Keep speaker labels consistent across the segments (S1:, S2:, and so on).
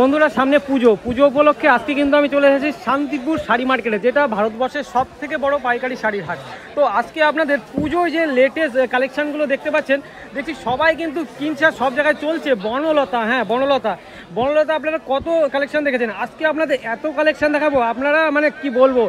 S1: বন্ধুরা সামনে পুজো উপলক্ষে আজকে কিন্তু আমি চলে এসেছি শান্তিপুর শাড়ি মার্কেটে, যেটা ভারতবর্ষের সব থেকে বড় পাইকারি শাড়ির হাট। তো আজকে আপনাদের পুজোয় যে লেটেস্ট কালেকশানগুলো দেখতে পাচ্ছেন, দেখছি সবাই কিন্তু কিনছে, সব জায়গায় চলছে। বনলতা, হ্যাঁ বনলতা আপনারা কত কালেকশান দেখেছেন, আজকে আপনাদের এত কালেকশান দেখাবো। আপনারা মানে কি বলবো,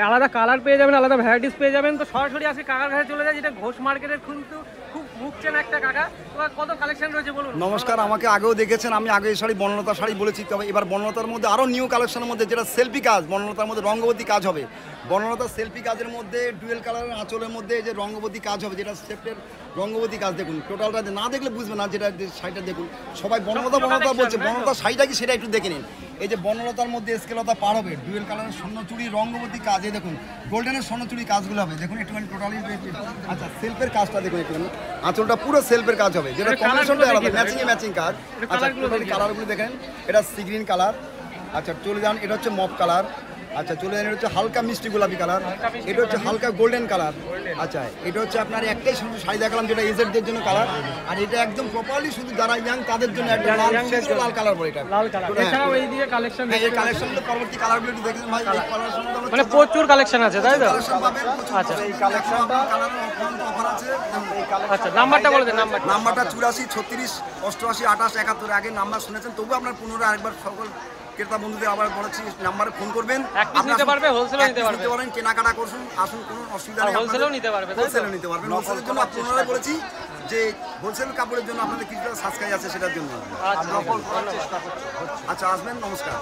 S1: আলাদা কালার পেয়ে যাবেন, আলাদা ভ্যারাইটিস পেয়ে যাবেন। তো সরাসরি আজকে কাকার কাছে চলে যায়, যেটা ঘোষ মার্কেটের কিন্তু খুব মুখছেন একটা কাকা। তোমার কত কালেকশন রয়েছে বলুন।
S2: নমস্কার, আমাকে আগেও দেখেছেন, আমি আগে শাড়ি বনলতা শাড়ি বলেছি। তবে এবার বনলতার মধ্যে আরও নিউ কালেকশনের মধ্যে যেটা সেলফি কাজ, বনলতার মধ্যে রঙ্গবতী কাজ হবে। বনলতার সেলফি কাজের মধ্যে ডুয়েল কালারের আঁচলের মধ্যে যে রঙ্গবতী কাজ হবে, যেটা সেফটের রঙ্গবতী কাজ। দেখুন টোটালটা না দেখলে বুঝবে না, যেটা শাড়িটা দেখুন। সবাই বনলতা বলছে, বনলতা শাড়িটা কি সেটা একটু দেখে নিন। এই যে বনলতার মধ্যে স্কেলতা পার হবে, ডুয়েল কালারের স্বর্ণচুড়ি রঙ্গবতী কাজ। এই দেখুন গোল্ডেনের স্বর্ণচুড়ি কাজগুলো হবে, দেখুন একটুখানি টোটালি। আচ্ছা সেলফের কাজটা দেখুন একটুখানি, আঁচলটা পুরো সেলফের কাজ হবে, যেটা কম্বিনেশনটা আলাদা, ম্যাচিং কাজ। আচ্ছা কালারগুলো দেখেন, এটা সি গ্রিন কালার। আচ্ছা চলে যান, এটা হচ্ছে মপ কালার। আচ্ছা চলে যান, এটা হচ্ছে হালকা মিষ্টি গোলাপি কালার। এটা হচ্ছে হালকা গোল্ডেন কালার। আচ্ছা এটা হচ্ছে আপনার একটাই শুধু শাড়ি দেখালাম, যেটা এজেডদের জন্য কালার। আর এটা একদম প্রপারলি শুধু যারা ইয়াং তাদের জন্য একটা লাল কালার বলে, এটা
S1: লাল কালার। এছাড়াও এই দিকে কালেকশন,
S2: এই কালেকশনগুলো পরবর্তী কালারগুলো একটু দেখেন ভাই। এই কালেকশনটা
S1: মানে প্রচুর কালেকশন আছে, তাই তো?
S2: আচ্ছা এই কালেকশনটা কালার অফার আছে।
S1: আচ্ছা নাম্বারটা বলে দেন।
S2: নাম্বারটা 84 36 88 28 71। আগে নাম্বার শুনেছেন, তবু আপনার পুনরায় আরেকবার সকল ক্রেতা বন্ধুদের আবার বলেছি, নাম্বারে ফোন করবেন।
S1: নিতে পারবে, হোলসেলও নিতে
S2: পারেন, কেনাকাটা করুন, আসুন, কোনো অসুবিধা নেই।
S1: হোলসেলও নিতে পারবে,
S2: হোলসেলও নিতে পারবেন। হোলসেলের জন্য পুনরায় বলেছি যে হোলসেল কাপড়ের জন্য আপনাদের কিছুটা সাবস্ক্রাইব আছে, সেটার জন্য। আচ্ছা আসবেন, নমস্কার।